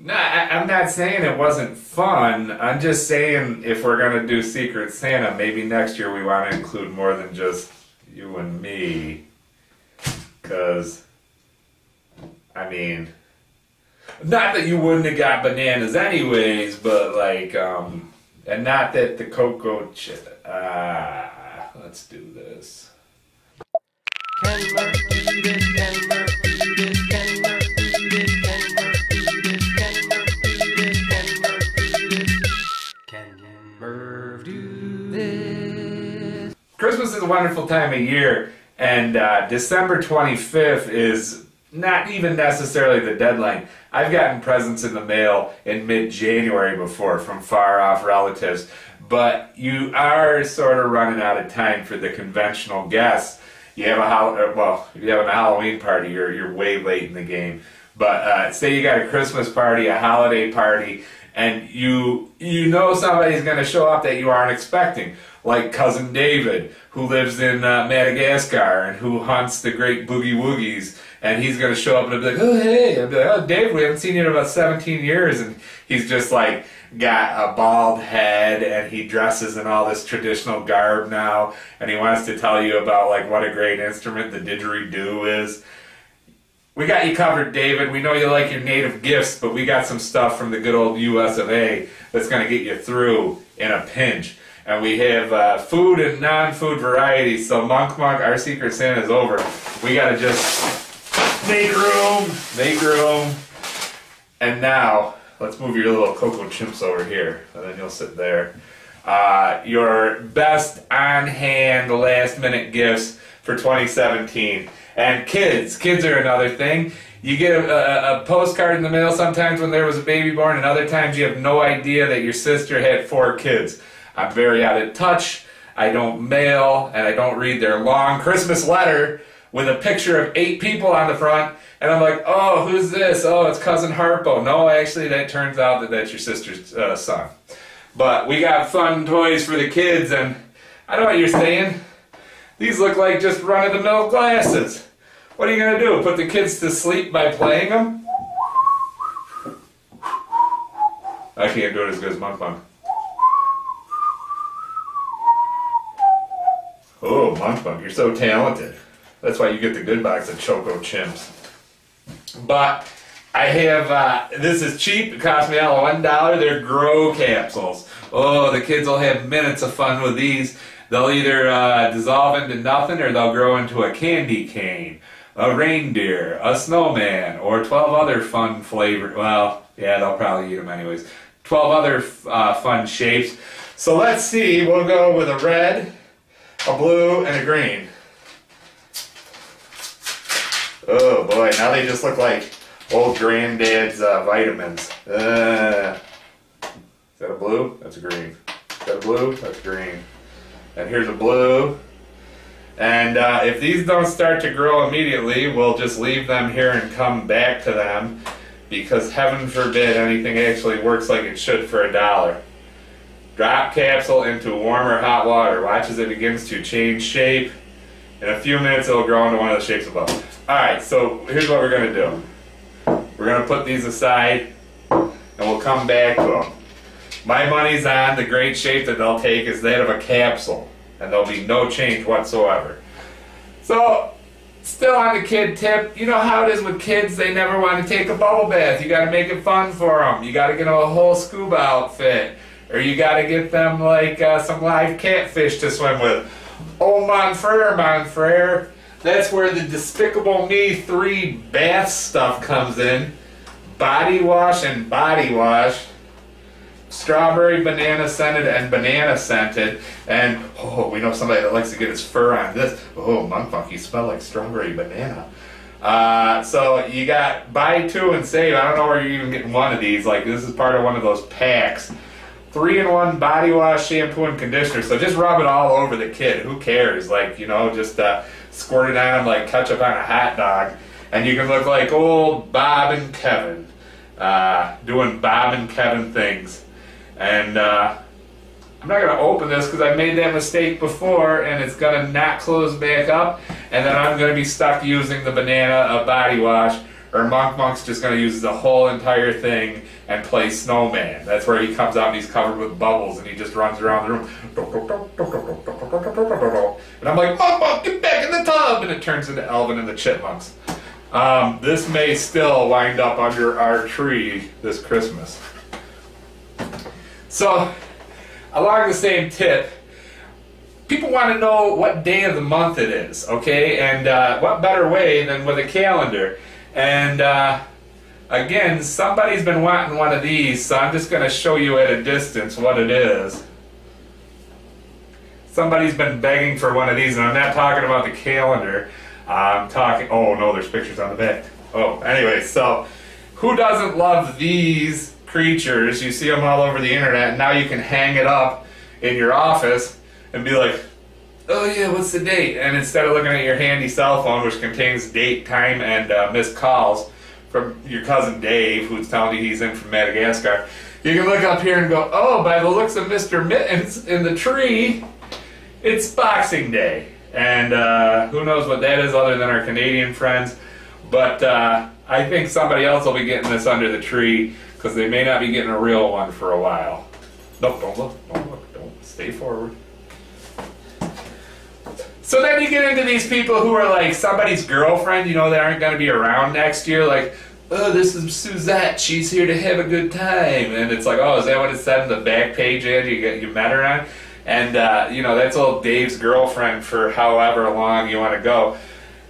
No, I'm not saying it wasn't fun. I'm just saying if we're going to do Secret Santa, maybe next year we want to include more than just you and me. Because, I mean, not that you wouldn't have got bananas anyways, but like, and not that the cocoa chip. Let's do this. Christmas is a wonderful time of year, and December 25th is not even necessarily the deadline. I've gotten presents in the mail in mid-January before from far-off relatives, but you are sort of running out of time for the conventional guests. You have if you have a Halloween party, you're way late in the game. But say you got a Christmas party, a holiday party, and you know somebody's going to show up that you aren't expecting, like Cousin David, who lives in Madagascar and who hunts the great boogie woogies, and he's going to show up and be like, oh hey, I'll be like, oh Dave, we haven't seen you in about 17 years, and he's just like got a bald head and he dresses in all this traditional garb now, and he wants to tell you about like what a great instrument the didgeridoo is. We got you covered, David. We know you like your native gifts, but we got some stuff from the good old US of A that's going to get you through in a pinch. And we have food and non-food varieties. So Monk, our Secret Santa is over. We got to just make room. And now, let's move your little cocoa chimps over here. And then you'll sit there. Your best on-hand last-minute gifts for 2017. And kids are another thing. You get a postcard in the mail sometimes when there was a baby born, and other times you have no idea that your sister had 4 kids. I'm very out of touch. I don't mail, and I don't read their long Christmas letter with a picture of 8 people on the front, and I'm like, oh, who's this? Oh, it's Cousin Harpo. No, actually, that turns out that that's your sister's son. But we got fun toys for the kids, and I know what you're saying. These look like just run-of-the-mill glasses. What are you going to do? Put the kids to sleep by playing them? I can't do it as good as Monk. Oh, Monk, you're so talented. That's why you get the good box of Choco Chimps. But I have, this is cheap. It cost me all $1. They're Grow capsules. Oh, the kids will have minutes of fun with these. They'll either dissolve into nothing or they'll grow into a candy cane, a reindeer, a snowman, or 12 other fun flavors. Well, yeah, they'll probably eat them anyways. 12 other fun shapes. So let's see. We'll go with a red, a blue, and a green. Oh boy, now they just look like old granddad's vitamins. Is that a blue? That's a green. Is that a blue? That's green. And here's a blue. And if these don't start to grow immediately, we'll just leave them here and come back to them, because heaven forbid anything actually works like it should for $1. Drop capsule into warm or hot water. Watch as it begins to change shape. In a few minutes it'll grow into one of the shapes above. Alright, so here's what we're going to do. We're going to put these aside and we'll come back to them. My money's on the great shape that they'll take is that of a capsule, and there'll be no change whatsoever. So, still on the kid tip, you know how it is with kids, they never want to take a bubble bath. You got to make it fun for them. You got to get them a whole scuba outfit, or you got to get them like some live catfish to swim with. Oh, mon frere, that's where the Despicable Me 3 bath stuff comes in. Body wash and body wash. Strawberry, banana scented, and banana scented. And, oh, we know somebody that likes to get his fur on this. Oh, Monk, you smell like strawberry banana. So you got buy 2 and save. I don't know where you're even getting one of these. Like, this is part of one of those packs. 3-in-1 body wash, shampoo, and conditioner. So just rub it all over the kid. Who cares? Like, you know, just squirt it on him like ketchup on a hot dog. And you can look like old Bob and Kevin. Doing Bob and Kevin things. And I'm not going to open this because I made that mistake before, and it's going to not close back up, and then I'm going to be stuck using the banana body wash or Monk's just going to use the whole entire thing and play snowman. That's where he comes out and he's covered with bubbles and he just runs around the room. And I'm like, Monk, get back in the tub! And it turns into Alvin and the Chipmunks. This may still wind up under our tree this Christmas. So, along the same tip, people want to know what day of the month it is, okay? And what better way than with a calendar? And again, somebody's been wanting one of these, so I'm just going to show you at a distance what it is. Somebody's been begging for one of these, and I'm not talking about the calendar. I'm talking, oh no, there's pictures on the back. Oh, anyway, so who doesn't love these creatures? You see them all over the internet, and now you can hang it up in your office and be like, oh yeah, what's the date? And instead of looking at your handy cell phone, which contains date, time, and missed calls from your cousin Dave, who's telling you he's in from Madagascar, you can look up here and go, oh, by the looks of Mr. Mittens in the tree, it's Boxing Day. And who knows what that is other than our Canadian friends. But I think somebody else will be getting this under the tree because they may not be getting a real one for a while. Nope, don't look, don't look, don't. Stay forward. So then you get into these people who are like somebody's girlfriend, you know, they aren't going to be around next year, like, oh, this is Suzette, she's here to have a good time. And it's like, oh, is that what it said in the back page ad you met her on? And, you know, that's old Dave's girlfriend for however long you want to go.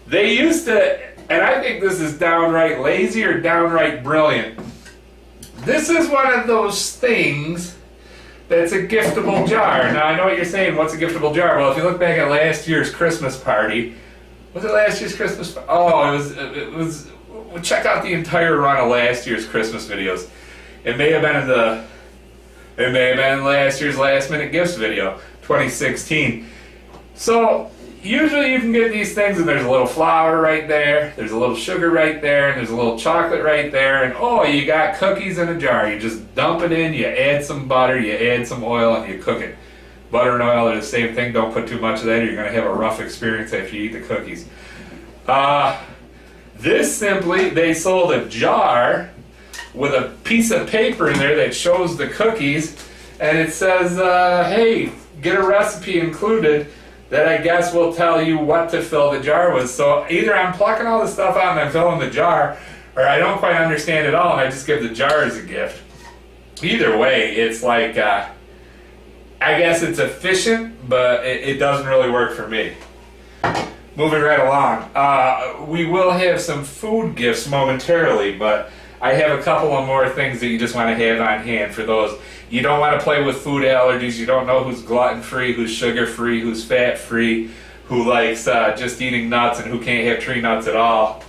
They used to, and I think this is downright lazy or downright brilliant. This is one of those things that's a giftable jar. Now, I know what you're saying, what's a giftable jar? Well, if you look back at last year's Christmas party, was it last year's Christmas party? Oh, it was, check out the entire run of last year's Christmas videos. It may have been in last year's Last Minute Gifts video, 2016. So, usually you can get these things and there's a little flour right there, there's a little sugar right there, and there's a little chocolate right there, and oh, you got cookies in a jar. You just dump it in, you add some butter, you add some oil, and you cook it. Butter and oil are the same thing. Don't put too much of that or you're going to have a rough experience after you eat the cookies. This simply, they sold a jar with a piece of paper in there that shows the cookies, and it says, hey, get a recipe included that I guess will tell you what to fill the jar with. So either I'm plucking all the stuff out and I'm filling the jar, or I don't quite understand it all and I just give the jar as a gift. Either way, it's like, I guess it's efficient, but it doesn't really work for me. Moving right along, we will have some food gifts momentarily, but I have a couple of more things that you just want to have on hand for those. You don't want to play with food allergies. You don't know who's gluten-free, who's sugar-free, who's fat-free, who likes just eating nuts, and who can't have tree nuts at all.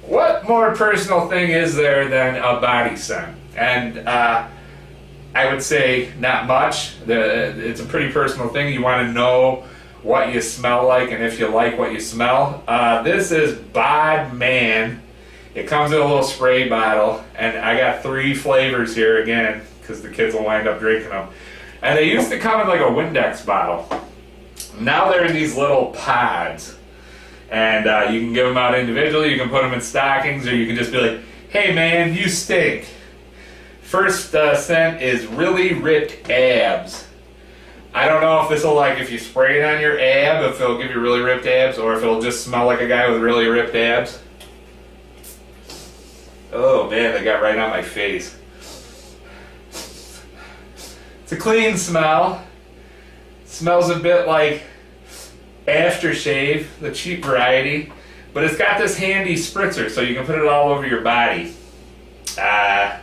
What more personal thing is there than a body scent? And I would say not much. It's a pretty personal thing. You want to know what you smell like and if you like what you smell. This is Bod Man. It comes in a little spray bottle, and I got 3 flavors here again, because the kids will wind up drinking them. And they used to come in like a Windex bottle. Now they're in these little pods. And you can give them out individually, you can put them in stockings, or you can just be like, hey man, you stink. First scent is really ripped abs. I don't know if this will, like, if you spray it on your ab, if it'll give you really ripped abs, or if it'll just smell like a guy with really ripped abs. Oh man, they got right on my face. It's a clean smell. Smells a bit like aftershave, the cheap variety, but it's got this handy spritzer so you can put it all over your body. Yeah,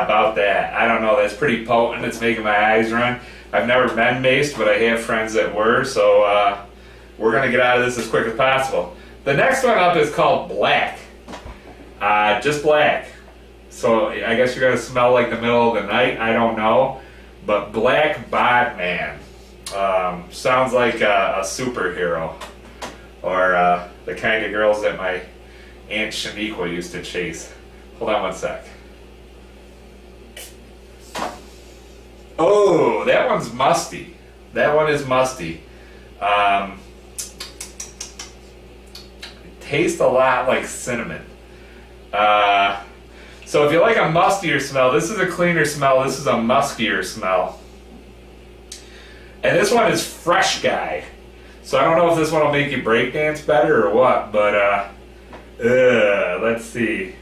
about that. I don't know, that's pretty potent. It's making my eyes run. I've never been maced, but I have friends that were, so we're going to get out of this as quick as possible. The next one up is called Black. Just black. So I guess you're going to smell like the middle of the night. I don't know. But Black Bod Man. Sounds like a superhero. Or the kind of girls that my Aunt Shaniqua used to chase. Hold on one sec. Oh, that one's musty. That one is musty. taste a lot like cinnamon. So if you like a mustier smell, this is a cleaner smell. This is a muskier smell. And this one is Fresh Guy. So I don't know if this one will make you breakdance better or what, but let's see.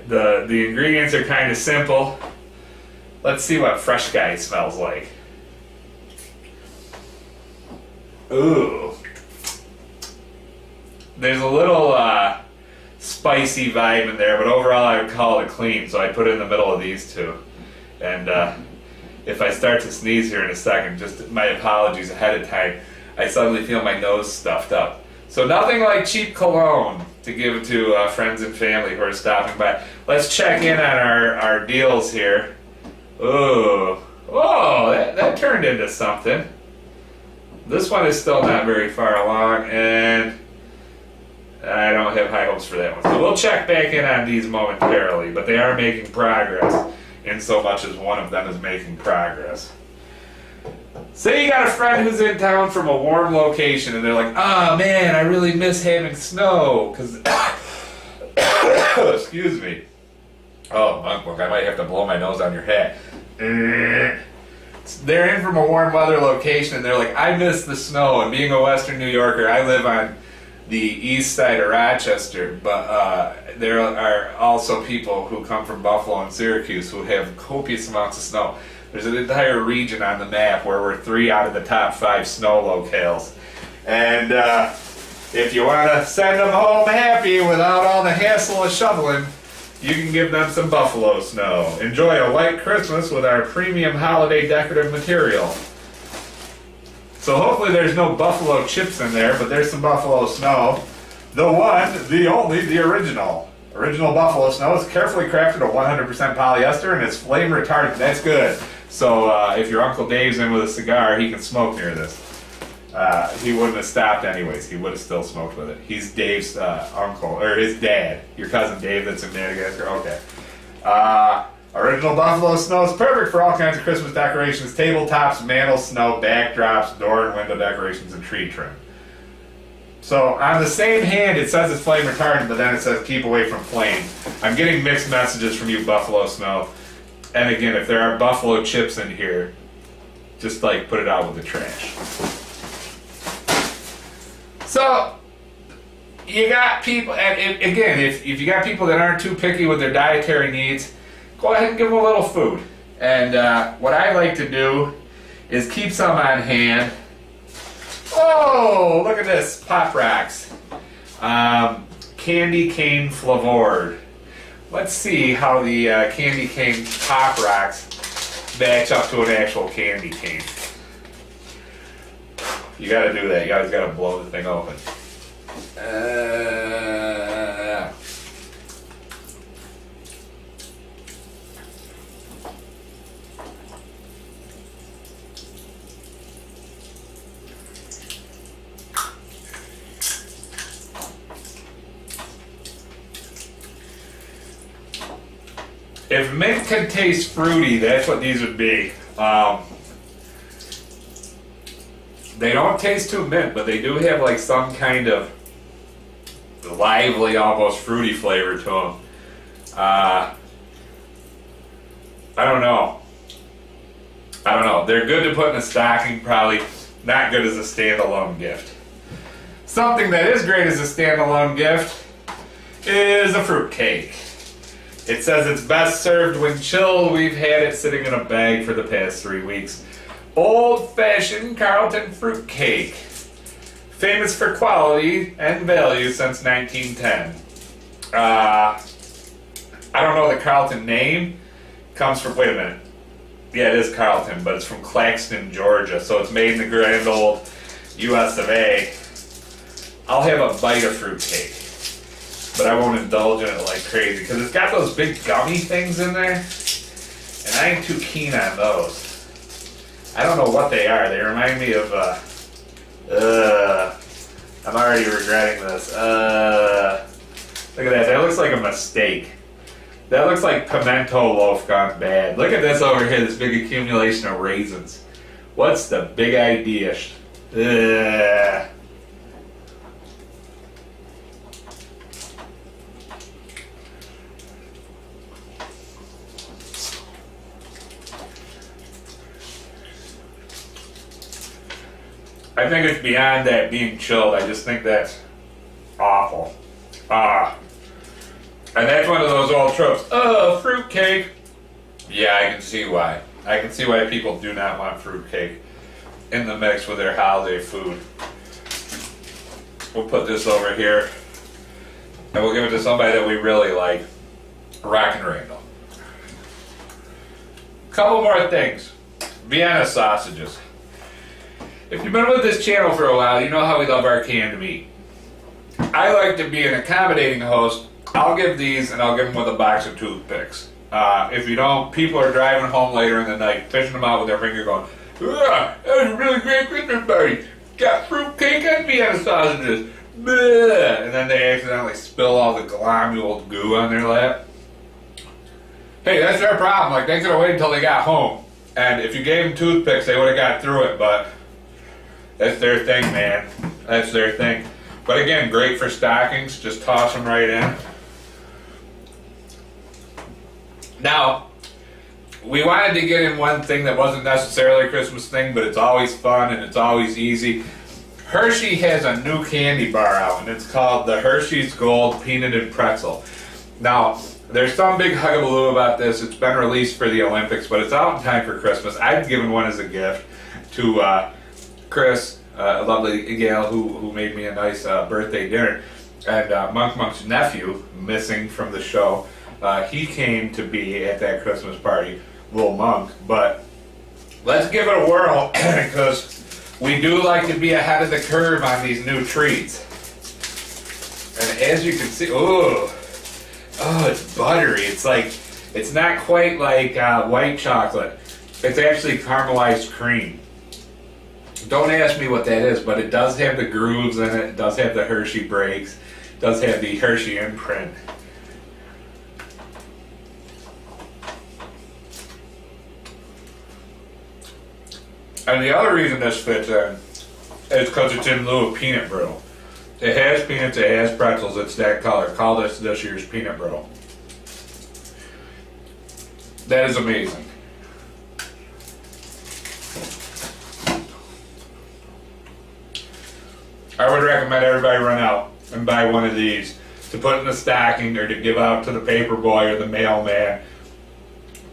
The ingredients are kind of simple. Let's see what Fresh Guy smells like. Ooh. There's a little spicy vibe in there, but overall I would call it clean, so I put it in the middle of these two. And if I start to sneeze here in a second, just my apologies ahead of time. I suddenly feel my nose stuffed up. So nothing like cheap cologne to give to friends and family who are stopping by. Let's check in on our deals here. Ooh. Oh, that turned into something. This one is still not very far along, and I don't have high hopes for that one. So we'll check back in on these momentarily, but they are making progress in so much as one of them is making progress. Say you got a friend who's in town from a warm location and they're like, oh man, I really miss having snow, because, excuse me. Oh, Uncle, I might have to blow my nose on your hat. They're in from a warm weather location and they're like, I miss the snow, and being a Western New Yorker, I live on the east side of Rochester, but there are also people who come from Buffalo and Syracuse who have copious amounts of snow. There's an entire region on the map where we're 3 out of the top 5 snow locales. And if you want to send them home happy without all the hassle of shoveling, you can give them some Buffalo snow. Enjoy a white Christmas with our premium holiday decorative material. So hopefully there's no buffalo chips in there, but there's some buffalo snow. The one, the only, the original. Original buffalo snow is carefully crafted of 100% polyester and it's flame retardant. That's good. So if your Uncle Dave's in with a cigar, he can smoke near this. He wouldn't have stopped anyways. He would have still smoked with it. He's Dave's uncle, or his dad. Your cousin Dave that's in Madagascar. Okay. Original buffalo snow is perfect for all kinds of Christmas decorations, tabletops, mantles, snow, backdrops, door and window decorations, and tree trim. So on the same hand, it says it's flame retardant, but then it says keep away from flame. I'm getting mixed messages from you, buffalo snow. And again, if there are buffalo chips in here, just like put it out with the trash. So you got people, and again, if you got people that aren't too picky with their dietary needs, go ahead and give them a little food. And what I like to do is keep some on hand. Oh, look at this, Pop Rocks. Candy cane flavored. Let's see how the candy cane Pop Rocks match up to an actual candy cane. You gotta do that, you guys gotta blow the thing open. If mint could taste fruity, that's what these would be. They don't taste too mint, but they do have like some kind of lively, almost fruity flavor to them. I don't know. They're good to put in a stocking, probably not good as a standalone gift. Something that is great as a standalone gift is a fruitcake. It says it's best served when chilled. We've had it sitting in a bag for the past 3 weeks. Old-fashioned Carlton fruitcake. Famous for quality and value since 1910. I don't know the Carlton name. Comes from, wait a minute. Yeah, it is Carlton, but it's from Claxton, Georgia. So it's made in the grand old US of A. I'll have a bite of fruitcake, but I won't indulge in it like crazy because it's got those big gummy things in there, and I ain't too keen on those. I don't know what they are. They remind me of, I'm already regretting this. Look at that. That looks like a mistake. That looks like pimento loaf gone bad. Look at this over here, this big accumulation of raisins. What's the big idea? I think it's beyond that being chilled. I just think that's awful. And that's one of those old tropes. Oh, fruitcake. Yeah, I can see why. I can see why people do not want fruitcake in the mix with their holiday food. We'll put this over here, and we'll give it to somebody that we really like. Rock and Randall. Couple more things. Vienna sausages. If you've been with this channel for a while, you know how we love our canned meat. I like to be an accommodating host. I'll give these, and I'll give them with a box of toothpicks. If you don't, people are driving home later in the night, fishing them out with their finger going, "That was a really great Christmas party. Got fruitcake and Vienna sausages." Bleh. And then they accidentally spill all the glomuled goo on their lap. Hey, that's their problem. Like, they could have waited until they got home. And if you gave them toothpicks, they would have got through it, but that's their thing, man. That's their thing. But again, great for stockings. Just toss them right in. Now, we wanted to get in one thing that wasn't necessarily a Christmas thing, but it's always fun and it's always easy. Hershey has a new candy bar out, and it's called the Hershey's Gold Peanut and Pretzel. Now, there's some big hugabaloo about this. It's been released for the Olympics, but it's out in time for Christmas. I've given one as a gift to Chris, a lovely gal who made me a nice birthday dinner. And Monk's nephew, missing from the show, he came to be at that Christmas party, little Monk. But let's give it a whirl, because we do like to be ahead of the curve on these new treats. And as you can see, oh, it's buttery. It's like, it's not quite like white chocolate. It's actually caramelized cream. Don't ask me what that is, but it does have the grooves in it. It does have the Hershey breaks. It does have the Hershey imprint. And the other reason this fits in is because it's in lieu of peanut brittle. It has peanuts, it has pretzels, it's that color. Call this year's peanut brittle. That is amazing. I would recommend everybody run out and buy one of these to put in the stocking, or to give out to the paper boy or the mailman,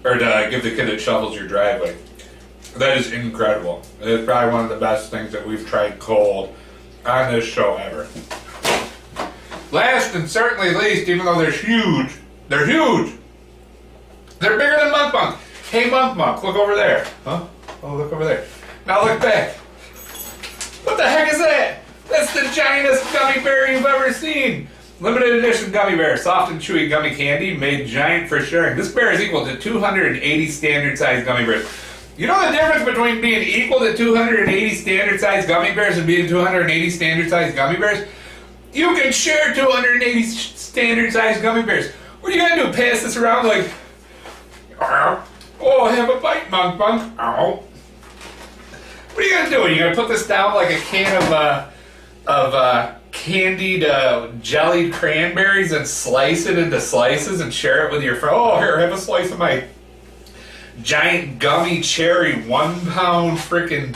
or to give the kid that shovels your driveway. That is incredible. It's probably one of the best things that we've tried cold on this show ever. Last and certainly least, even though they're huge, they're huge. They're bigger than Monk. Hey Monk, look over there. Huh? Oh, look over there. Now look back. What the heck is that? That's the giantest gummy bear you've ever seen. Limited edition gummy bear, soft and chewy gummy candy, made giant for sharing. This bear is equal to 280 standard size gummy bears. You know the difference between being equal to 280 standard size gummy bears and being 280 standard size gummy bears? You can share 280 standard size gummy bears. What are you gonna do? Pass this around like, oh, have a bite, Monk. Ow. What are you gonna do? Are you gonna put this down like a can of candied jellied cranberries and slice it into slices and share it with your friend? Oh, here, have a slice of my giant gummy cherry 1 pound freaking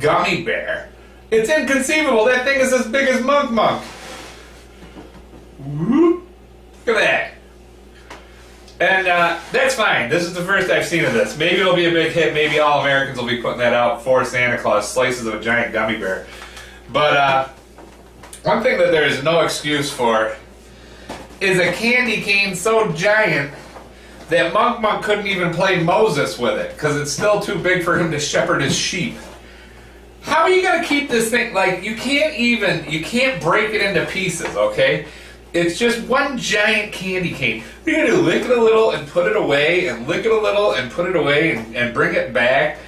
gummy bear. It's inconceivable. That thing is as big as Monk. Whoop. Look at that. And that's fine. This is the first I've seen of this. Maybe it'll be a big hit. Maybe all Americans will be putting that out for Santa Claus, slices of a giant gummy bear. But one thing that there is no excuse for is a candy cane so giant that Monk couldn't even play Moses with it, because it's still too big for him to shepherd his sheep. How are you going to keep this thing? Like, you can't break it into pieces, okay? It's just one giant candy cane. You're going to lick it a little and put it away, and lick it a little and put it away, and bring it back.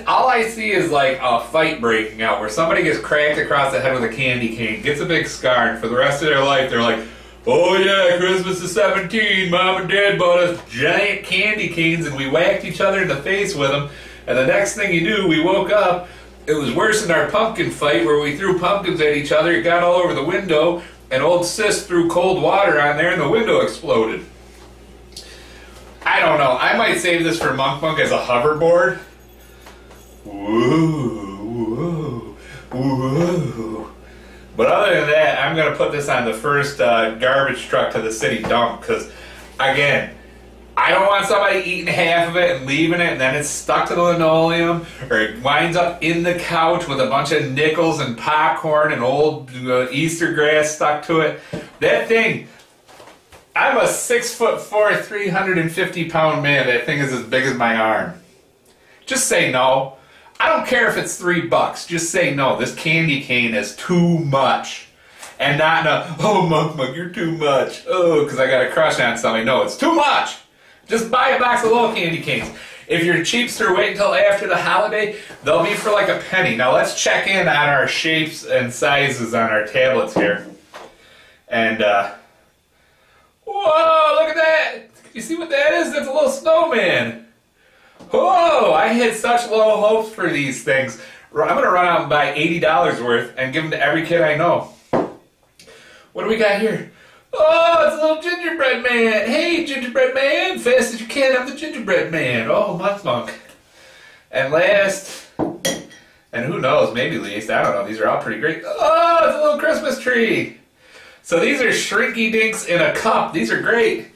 All I see is like a fight breaking out where somebody gets cracked across the head with a candy cane, gets a big scar, and for the rest of their life they're like, oh yeah, Christmas is 17, Mom and Dad bought us giant candy canes and we whacked each other in the face with them, and the next thing you knew, we woke up, it was worse than our pumpkin fight where we threw pumpkins at each other, it got all over the window, and old sis threw cold water on there and the window exploded. I don't know, I might save this for Monk as a hoverboard. Ooh. Whoa, whoa. But other than that, I'm going to put this on the first garbage truck to the city dump because, again, I don't want somebody eating half of it and leaving it and then it's stuck to the linoleum or it winds up in the couch with a bunch of nickels and popcorn and old Easter grass stuck to it. That thing, I'm a 6'4", 350-pound man. That thing is as big as my arm. Just say no. I don't care if it's $3. Just say no. This candy cane is too much. And not in a, oh, Munk, you're too much. Oh, because I got a crush on somebody. No, it's too much. Just buy a box of little candy canes. If you're a cheapster, wait until after the holiday. They'll be for like a penny. Now let's check in on our shapes and sizes on our tablets here. And, whoa, look at that. You see what that is? That's a little snowman. Whoa, I had such low hopes for these things. I'm going to run out and buy $80 worth and give them to every kid I know. What do we got here? Oh, it's a little gingerbread man. Hey, gingerbread man. Fast as you can, I'm the gingerbread man. Oh, Monk. And last, and who knows, maybe least, I don't know. These are all pretty great. Oh, it's a little Christmas tree. So these are shrinky dinks in a cup. These are great.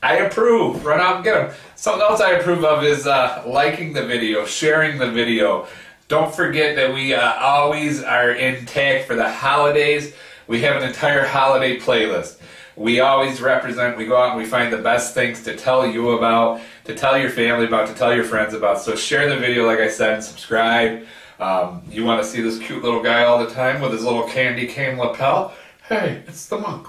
I approve. Run out and get them. Something else I approve of is liking the video, sharing the video. Don't forget that we always are in tag for the holidays. We have an entire holiday playlist. We always represent, we go out and we find the best things to tell you about, to tell your family about, to tell your friends about. So share the video, like I said, and subscribe. You want to see this cute little guy all the time with his little candy cane lapel? Hey, it's the Monk.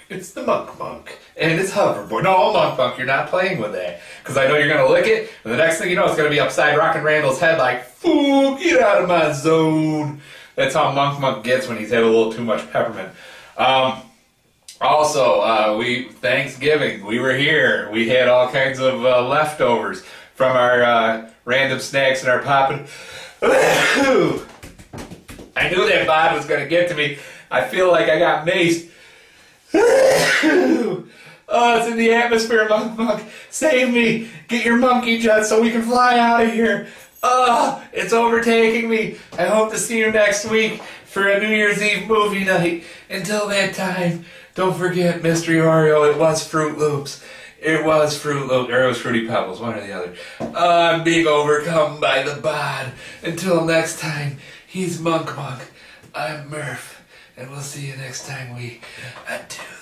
It's the Monk. And it's hoverboard. No, Monk, you're not playing with that. Because I know you're going to lick it, and the next thing you know, it's going to be upside Rockin' Randall's head like, foo, get out of my zone. That's how Monk gets when he's had a little too much peppermint. Also, Thanksgiving, we were here. We had all kinds of leftovers from our random snacks and our popping. I knew that bod was going to get to me. I feel like I got maced. Oh, it's in the atmosphere, Monk. Save me. Get your monkey jet so we can fly out of here. Oh, it's overtaking me. I hope to see you next week for a New Year's Eve movie night. Until that time, don't forget Mystery Oreo. It was Fruit Loops. It was Fruit Loops. Or it was Fruity Pebbles, one or the other. I'm being overcome by the bod. Until next time, he's Monk. I'm Murph. And we'll see you next time we do